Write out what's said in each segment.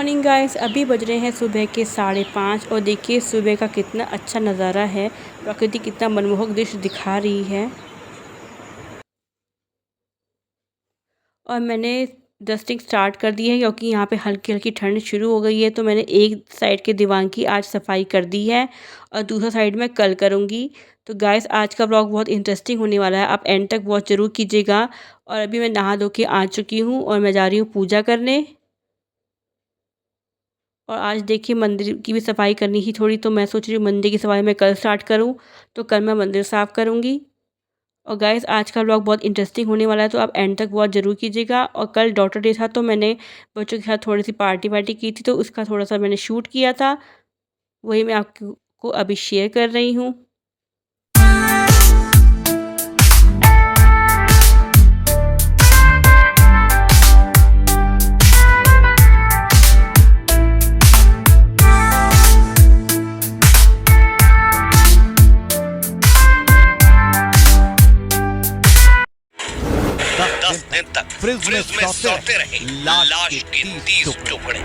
Morning guys, अभी बज रहे हैं सुबह के 5:30 और देखिए सुबह का कितना अच्छा नज़ारा है। प्रकृति कितना मनमोहक दृश्य दिखा रही है। और मैंने डस्टिंग स्टार्ट कर दी है क्योंकि यहाँ पे हल्की हल्की ठंड शुरू हो गई है। तो मैंने एक साइड के दीवान की आज सफाई कर दी है और दूसरा साइड मैं कल करूँगी। तो गाइस आज का व्लॉग बहुत इंटरेस्टिंग होने वाला है, आप एंड तक वॉच ज़रूर कीजिएगा। और अभी मैं नहा धो के आ चुकी हूँ और मैं जा रही हूँ पूजा करने। और आज देखिए मंदिर की भी सफाई करनी थी थोड़ी, तो मैं सोच रही हूँ मंदिर की सफाई मैं कल स्टार्ट करूँ। तो कल मैं मंदिर साफ़ करूँगी। और गाइस आज का व्लॉग बहुत इंटरेस्टिंग होने वाला है, तो आप एंड तक वॉच ज़रूर कीजिएगा। और कल डॉटर डे था तो मैंने बच्चों के साथ थोड़ी सी पार्टी वार्टी की थी, तो उसका थोड़ा सा मैंने शूट किया था। वही मैं आपको अभी शेयर कर रही हूँ। दस दिन तक फ्रिज में सौते रहे लाश के 30 टुकड़े।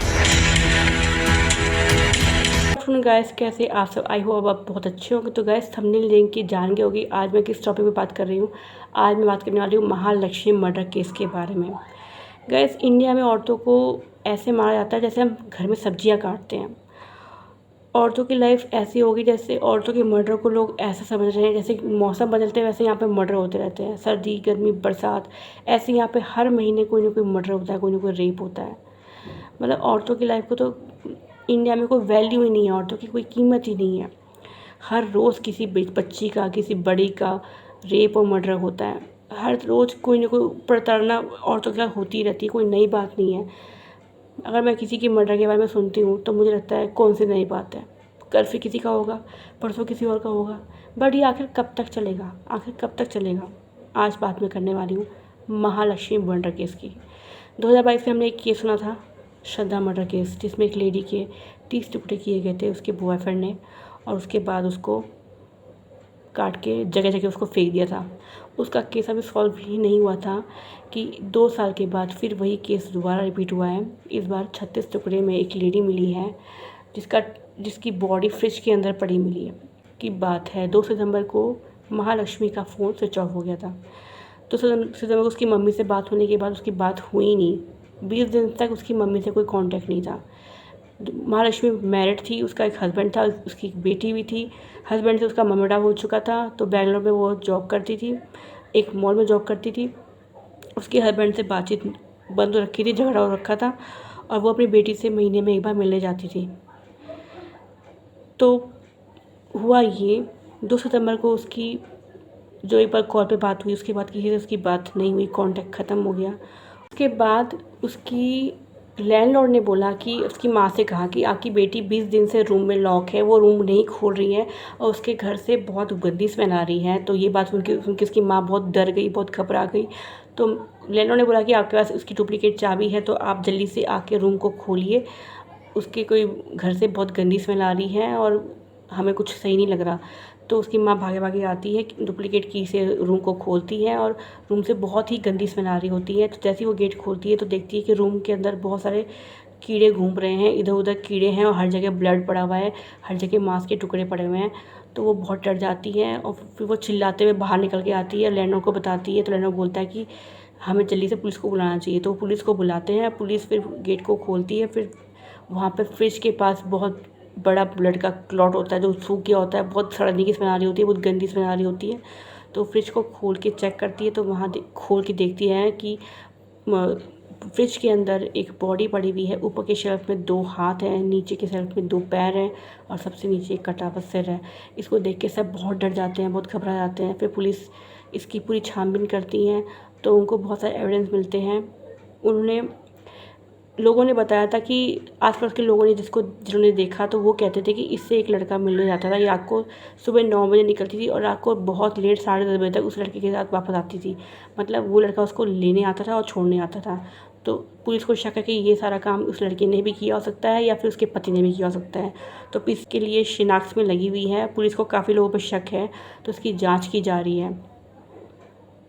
गाइस कैसे आप सब, आई होप आप बहुत अच्छे होंगे। तो गाइस थंबनेल देख के जान गए होगी आज मैं किस टॉपिक पे बात कर रही हूँ। आज मैं बात करने वाली हूँ महालक्ष्मी मर्डर केस के बारे में। गाइस इंडिया में औरतों को ऐसे मारा जाता है जैसे हम घर में सब्जियाँ काटते हैं। औरतों की लाइफ ऐसी होगी जैसे औरतों के मर्डर को लोग ऐसा समझ रहे हैं जैसे मौसम बदलते हैं वैसे यहाँ पे मर्डर होते रहते हैं। सर्दी गर्मी बरसात ऐसे यहाँ पे हर महीने कोई ना कोई मर्डर होता है, कोई ना कोई रेप होता है। मतलब औरतों की लाइफ को तो इंडिया में कोई वैल्यू ही नहीं है, औरतों की कोई कीमत ही नहीं है। हर रोज़ किसी बच्ची का किसी बड़ी का रेप और मर्डर होता है। हर रोज़ कोई ना कोई प्रताड़ना औरतों के साथ होती रहती है, कोई नई बात नहीं है। अगर मैं किसी की मर्डर के बारे में सुनती हूँ तो मुझे लगता है कौन सी नई बात है, कल फिर किसी का होगा, परसों किसी और का होगा। बट ये आखिर कब तक चलेगा, आखिर कब तक चलेगा। आज बात मैं करने वाली हूँ महालक्ष्मी मर्डर केस की। 2022 में हमने एक केस सुना था, श्रद्धा मर्डर केस, जिसमें एक लेडी के 30 टुकड़े किए गए थे उसके बॉयफ्रेंड ने, और उसके बाद उसको काट के जगह जगह उसको फेंक दिया था। उसका केस अभी सॉल्व ही नहीं हुआ था कि 2 साल के बाद फिर वही केस दोबारा रिपीट हुआ है। इस बार 36 टुकड़े में एक लेडी मिली है जिसकी बॉडी फ्रिज के अंदर पड़ी मिली है। की बात है 2 सितंबर को महालक्ष्मी का फ़ोन स्विच ऑफ हो गया था। तो सितंबर को उसकी मम्मी से बात होने के बाद उसकी बात हुई नहीं। 20 दिन तक उसकी मम्मी से कोई कांटेक्ट नहीं था। महालक्ष्मी मैरिड थी, उसका एक हस्बैंड था, उसकी एक बेटी भी थी। हस्बैंड से उसका मर्डर हो चुका था, तो बेंगलोर में वो जॉब करती थी, एक मॉल में जॉब करती थी। उसके हस्बैंड से बातचीत बंद हो रखी थी, झगड़ा हो रखा था, और वो अपनी बेटी से महीने में एक बार मिलने जाती थी। तो हुआ ये 2 सितंबर को उसकी जो एक बार कॉल पे बात हुई, उसके बाद किसी से उसकी बात नहीं हुई, कांटेक्ट ख़त्म हो गया। उसके बाद उसकी लैंडलॉर्ड ने बोला कि उसकी माँ से कहा कि आपकी बेटी 20 दिन से रूम में लॉक है, वो रूम नहीं खोल रही है और उसके घर से बहुत गंदी स्मेल आ रही है। तो ये बात सुन के उसकी माँ बहुत डर गई, बहुत घबरा गई। तो लैंडलॉर्ड ने बोला कि आपके पास उसकी डुप्लीकेट चाबी है, तो आप जल्दी से आके रूम को खोलिए, उसके कोई घर से बहुत गंदी स्मेल आ रही है और हमें कुछ सही नहीं लग रहा। तो उसकी माँ भागे भागे आती है, डुप्लीकेट की से रूम को खोलती है और रूम से बहुत ही गंदी स्मेल आ रही होती है। तो जैसे ही वो गेट खोलती है तो देखती है कि रूम के अंदर बहुत सारे कीड़े घूम रहे हैं, इधर उधर कीड़े हैं और हर जगह ब्लड पड़ा हुआ है, हर जगह मांस के टुकड़े पड़े हुए हैं। तो वो बहुत डर जाती है और फिर वो चिल्लाते हुए बाहर निकल के आती है, लैंडलॉर्ड को बताती है। तो लैंडलॉर्ड बोलता है कि हमें जल्दी से पुलिस को बुलाना चाहिए। तो पुलिस को बुलाते हैं, पुलिस फिर गेट को खोलती है। फिर वहाँ पर फ्रिज के पास बहुत बड़ा ब्लड का क्लॉट होता है जो सूख गया होता है, बहुत सड़ने की स्मेल आ रही होती है, बहुत गंदी स्मेल आ रही होती है। तो फ्रिज को खोल के चेक करती है, तो वहाँ खोल के देखती है कि फ्रिज के अंदर एक बॉडी पड़ी हुई है। ऊपर के शेल्फ में 2 हाथ हैं, नीचे के शेल्फ में 2 पैर हैं और सबसे नीचे एक कटा हुआ सिर है। इसको देख के सब बहुत डर जाते हैं, बहुत घबरा जाते हैं। फिर पुलिस इसकी पूरी छानबीन करती हैं, तो उनको बहुत सारे एविडेंस मिलते हैं। लोगों ने बताया था कि आसपास के लोगों ने जिन्होंने देखा, तो वो कहते थे कि इससे एक लड़का मिलने जाता था। ये रात को सुबह 9 बजे निकलती थी और रात को बहुत लेट 10:30 बजे तक उस लड़के के साथ वापस आती थी। मतलब वो लड़का उसको लेने आता था और छोड़ने आता था। तो पुलिस को शक है कि ये सारा काम उस लड़के ने भी किया हो सकता है या फिर उसके पति ने भी किया हो सकता है। तो इसके लिए शिनाख्त में लगी हुई है, पुलिस को काफ़ी लोगों पर शक है, तो इसकी जाँच की जा रही है।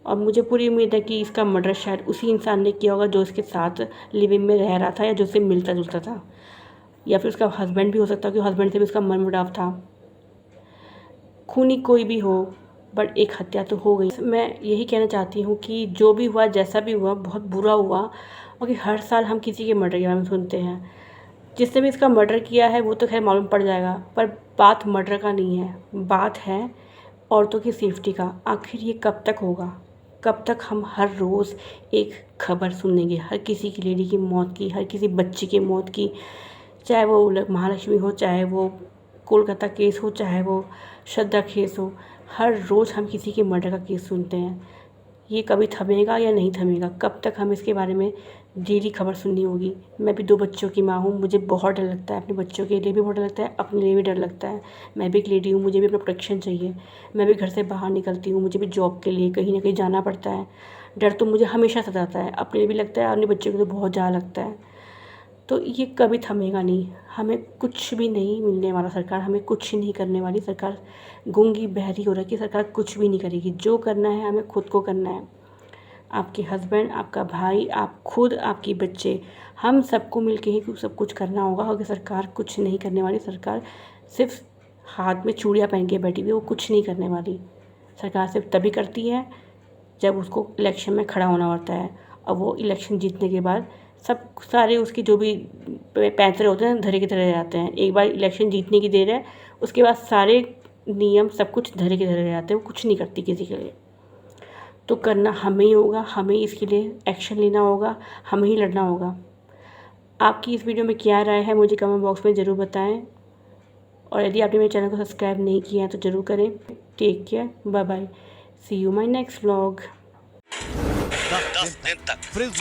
और मुझे पूरी उम्मीद है कि इसका मर्डर शायद उसी इंसान ने किया होगा जो इसके साथ लिविंग में रह रहा था या जो उससे मिलता जुलता था। या फिर उसका हस्बैंड भी हो सकता है कि हस्बैंड से भी उसका मनमुटाव था। खूनी कोई भी हो, बट एक हत्या तो हो गई। मैं यही कहना चाहती हूँ कि जो भी हुआ, जैसा भी हुआ, बहुत बुरा हुआ। और कि हर साल हम किसी के मर्डर के बारे में सुनते हैं। जिसने भी इसका मर्डर किया है वो तो खैर मालूम पड़ जाएगा, पर बात मर्डर का नहीं है, बात है औरतों की सेफ्टी का। आखिर ये कब तक होगा? कब तक हम हर रोज़ एक खबर सुनेंगे, हर किसी की लेडी की मौत की, हर किसी बच्चे की मौत की, चाहे वो महालक्ष्मी हो, चाहे वो कोलकाता केस हो, चाहे वो श्रद्धा केस हो। हर रोज़ हम किसी के मर्डर का केस सुनते हैं। ये कभी थमेगा या नहीं थमेगा? कब तक हम इसके बारे में डेली खबर सुननी होगी? मैं भी 2 बच्चों की माँ हूँ, मुझे बहुत डर लगता है। अपने बच्चों के लिए भी बहुत डर लगता है, अपने लिए भी डर लगता है। मैं भी एक लेडी हूँ, मुझे भी अपना प्रोटेक्शन चाहिए। मैं भी घर से बाहर निकलती हूँ, मुझे भी जॉब के लिए कहीं ना कहीं जाना पड़ता है। डर तो मुझे हमेशा सताता है, अपने लिए भी लगता है, अपने बच्चों को तो बहुत ज़्यादा लगता है। तो ये कभी थमेगा नहीं। हमें कुछ भी नहीं मिलने वाला, सरकार हमें कुछ नहीं करने वाली। सरकार गूंगी बहरी हो रखी, सरकार कुछ भी नहीं करेगी। जो करना है हमें खुद को करना है। आपके हस्बैंड, आपका भाई, आप खुद, आपके बच्चे, हम सबको मिलके ही सब कुछ करना होगा। और सरकार कुछ नहीं करने वाली। सरकार सिर्फ हाथ में चूड़ियाँ पहन के बैठी हुई है, वो कुछ नहीं करने वाली। सरकार सिर्फ तभी करती है जब उसको इलेक्शन में खड़ा होना होता है। और वो इलेक्शन जीतने के बाद सब सारे उसके जो भी पैंतरे होते हैं धरे के धरे जाते हैं। एक बार इलेक्शन जीतने की देर है, उसके बाद सारे नियम सब कुछ धरे के धरे जाते हैं। वो कुछ नहीं करती किसी के लिए। तो करना हमें ही होगा, हमें इसके लिए एक्शन लेना होगा, हमें ही लड़ना होगा। आपकी इस वीडियो में क्या राय है मुझे कमेंट बॉक्स में ज़रूर बताएं। और यदि आपने मेरे चैनल को सब्सक्राइब नहीं किया है तो ज़रूर करें। Take care, bye bye, see you my next vlog. 10 दिन तक फ्रिज